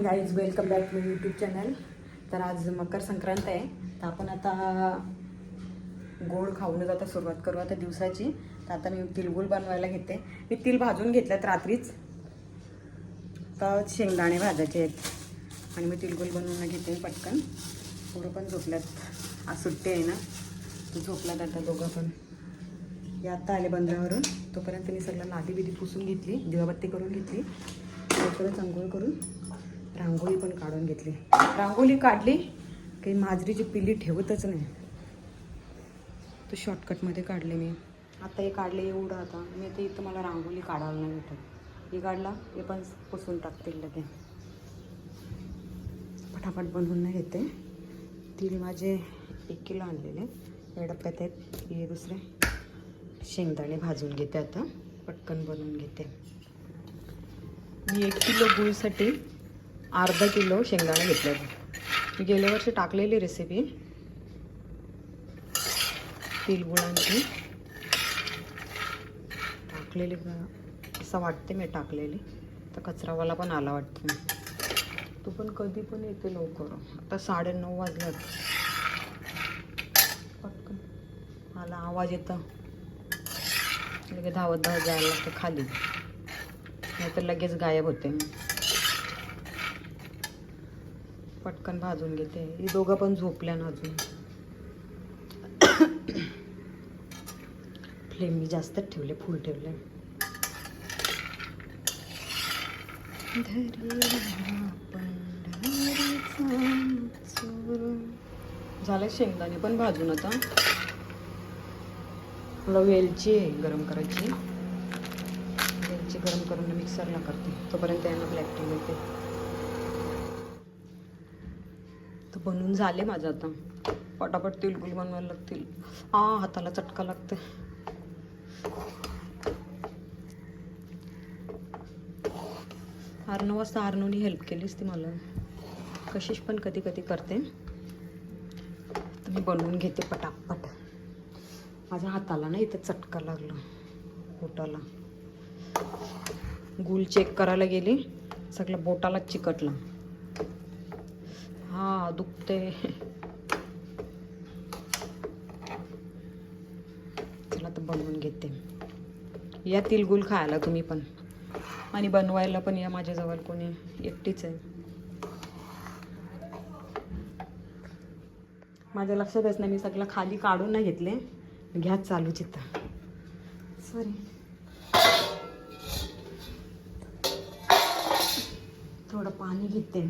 Guys welcome back to YouTube channel. तर आज मकर संक्रांत आहे, तर आपण आता गोड खाऊनच आता सुरुवात करू आता दिवसाची. तर आता मी तिळगुळ बनवायला घेते. मी तिळ भाजून घेतल्यात रात्रीच, तर शेंगदाणे भाजायचे आहेत आणि मी तिळगुळ बनवून घेते पटकन. पोरं पण झोपल्यात, आज सुट्टी आहे ना, तर झोपल्यात आता दोघं पण. हे आत्ता आले बंदरावरून, तोपर्यंत मी सगळं लादी बिदी पुसून घेतली, दिवाबत्ती करून घेतली, लवकरच आंघोळ करून रांगोळी पण काढून घेतली. रांगोळी काढली काही माजरीची पिल्ली ठेवतच नाही, तो शॉर्टकटमध्ये काढले मी. आता हे काढले एवढं, आता मी ते इथं मला रांगोळी काढायला नाही भेटत. हे काढला, हे पण पुसून टाकतील लगे. फटाफट बनवून नाही घेते. तिळ माझे 1 किलो आणलेले या डब्यात आहेत. हे दुसरे शेंगदाणे भाजून घेते, आता पटकन बनवून घेते. मी 1 किलो गुळसाठी अर्धा किलो शेंगदाणे घेतले. मी गेल्या वर्षी टाकलेली रेसिपी तिळगुळांची, टाकलेली असं वाटते मी टाकलेली, तर कचरावाला पण आला वाटतं. तो पण कधी पण येते लवकर. आता 9:30 वाजल्यात, पटकन मला आवाज येतं, लगेच धावत धावत जायला लागतं खाली, नाहीतर लगेच गायब होते. पटकन भाजून घेते. ही दोघं पण झोपल्या ना अजून. फ्लेम मी जास्तच ठेवले, फुल ठेवले. झालं शेंगदाणे पण भाजून. आता मला वेलची आहे गरम करायची, वेलची गरम करून मिक्सरला करते, तोपर्यंत यांना ब्लॅक टी देते. तर बनवून झाले माझं. आता पटापट तिळगुळ बनवायला लागतील. हाताला चटका लागते. अर्नव वाजता अर्नवनी हेल्प केलीच ती मला. कशीच पण कधी कधी करते. तर मी बनवून घेते पटापट. माझ्या हाताला ना इथे चटका लागला, बोटाला. गुळ चेक करायला गेली, सगळं बोटाला चिकटला. दुखते. चला तर बनवून घेते. या तिळगुळ खायला तुम्ही पण, आणि बनवायला पण या माझ्याजवळ. कोणी एकटीच आहे. माझ्या लक्षातच नाही, मी सगळं खाली काढून नाही घेतले. गॅस चालूच इथं. सॉरी. थोडं पाणी घेते.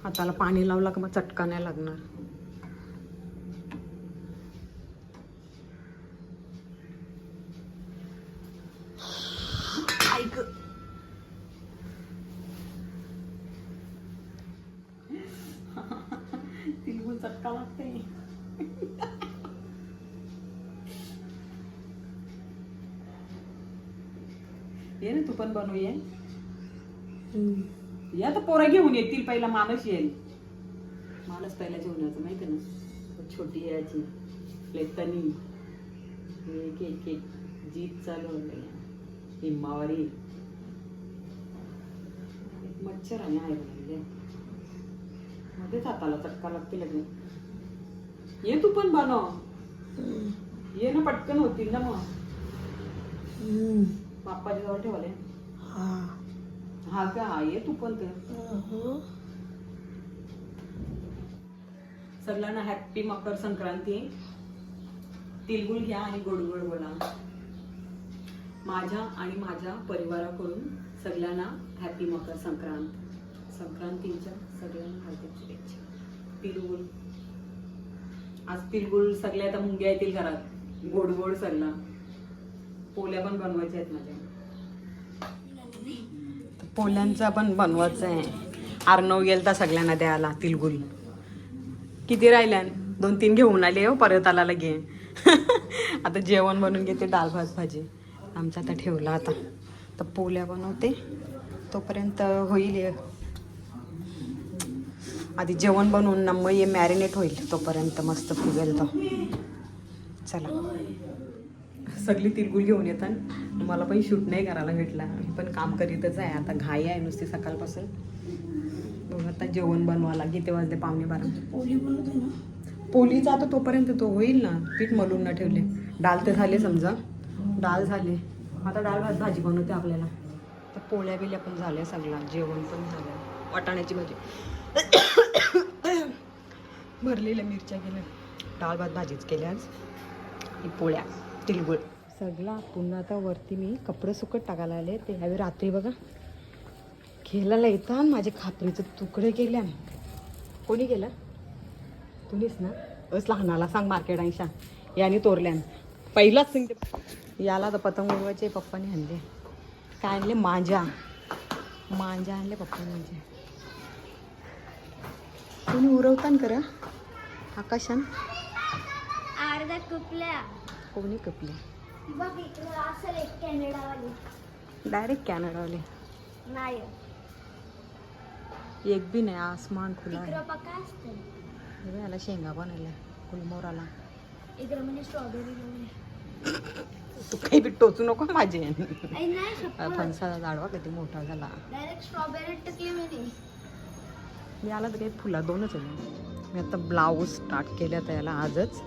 हाताला पाणी लावला का मग चटका नाही लागणार. ऐक, तिळगुळ चटका लागते. ये ना तू पण बनवूया. या तर पोरं घेऊन येतील. पहिला माणूस येईल. माणूस पहिला जेवण यायचं माहिती ना. छोटी यायची लेतनी, एक एक एक जीत चालू होते. हिम्मावारी मच्छर आणि आहे बनवले मध्येच हाताला चटका लागते लगे. ये तू पण बनव. ये ना, पटकन होतील ना. मग बाप्पाच्या जवळ ठेवले. हा का, ये तू पण. तर सगळ्यांना हॅप्पी मकर संक्रांती. तिळगुळ घ्या आणि गोड गोड बोला. माझ्या आणि माझ्या परिवाराकडून सगळ्यांना हॅप्पी मकर संक्रांतीच्या सगळ्यांना हार्दिक शुभेच्छा. तिळगुळ आज तिळगुळ सगळ्या आता मुंग्या येतील घरात. गोड गोड सगळा. पोळ्या पण बनवायच्या आहेत माझ्या. पोळ्यांचा पण बनवायचं आहे. अर्नव गेलता सगळ्यांना द्यायला तिळगुळ. किती राहिल्या? 2-3 घेऊन आले हो, परत आला लगे. आता जेवण बनवून घेते, डाळ भात भाजी आमचा आता ठेवला. आता तर पोळ्या बनवते, तोपर्यंत होईल. आधी जेवण बनवून ना मग हे मॅरिनेट होईल, तोपर्यंत मस्त फुगेल तो. चला सगळी तिळगुळ घेऊन येतात. मला पण शूट नाही करायला भेटला. मी पण काम करीतच आहे. आता घाई आहे नुसती सकाळपासून. बघ आता जेवण बनवायला किती वाजले 11:15. पोळी बनवतो ना. पोळीचा आता तोपर्यंत तो होईल ना. पीठ मलून न ठेवले. डाळ तर झाले समजा. डाळ झाले. आता डाळ भात भाजी बनवते आपल्याला. तर पोळ्या बिल्या पण झाल्या सगळा. जेवण पण झालं. वाटाण्याची भाजी भरलेल्या मिरच्या केल्या. डाळ भात भाजीच केल्या आज. ही पोळ्या तिळगुळ सगळा. पुन्हा आता वरती मी कपडे सुकट टाकायला आले. ते ह्यावेळी रात्री बघा खेळायला येतात माझे खापरीचे तुकडे केल्या. कोणी केलं? तुम्हीच ना. लहानाला सांग मार्केट ऐंशा याने तोरल्यान पहिलाच सांगते. याला तर पतंग उडवायचे पप्पाने आणले. काय आणले? मांजा आणले पप्पाने म्हणजे. तुम्ही उरवतान करा आकाशान. अर्धा कुपल्या. कोणी कपले? बघ इकडे असेल एक कॅनडावाली. डायरेक्ट कॅनडावाले. नाही एक बी नाही. आसमान खुला आहे. इकडं पक्का असतं. हे याला शेंगा बनवल्या गुलमोहराला. इकडं म्हणजे स्ट्रॉबेरी. तू काही बी टोचू नको माझे. नाही फणसाचा झाडवा किती मोठा झाला. डायरेक्ट स्ट्रॉबेरी टाकली मी. मी आला तर काही फुला दोनच आहे. मी आता ब्लाऊज स्टार्ट केल्या तर याला आजच.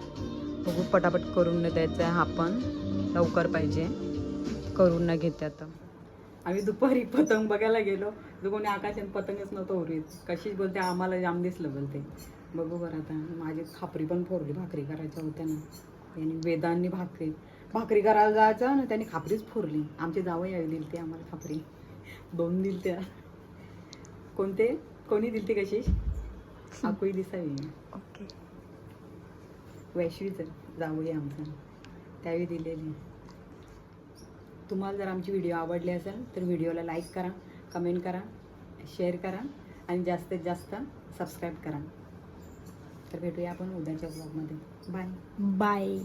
बघू पटापट करून न द्यायचं आहे. हा पण लवकर पाहिजे. करून न घेते आता. आम्ही दुपारी पतंग बघायला गेलो. तर कोणी आकाशात पतंगच नव्हतं उरीत. कशीच बोलते आम्हाला जाम दिसलं बोलते. बघू बरं आता. माझी खापरी पण फोडली. भाकरी करायच्या होत्या ना. यांनी वेदांनी भाकरी करायला जायचं ना. त्यांनी खापरीच फोडली. आमचे जावई यावी दिली ते आम्हाला खापरी 2 दिल त्या. कोणी दिली ते कशी आकुई दिसावी. ओके. वैश्वीच जावई आमचा त्यावेळी दिलेली. तुम्हाला जर आमची व्हिडिओ आवडली असेल तर व्हिडिओला लाईक करा, कमेंट करा, शेअर करा आणि जास्तीत जास्त सबस्क्राईब करा. तर भेटूया आपण उद्याच्या ब्लॉगमध्ये. बाय.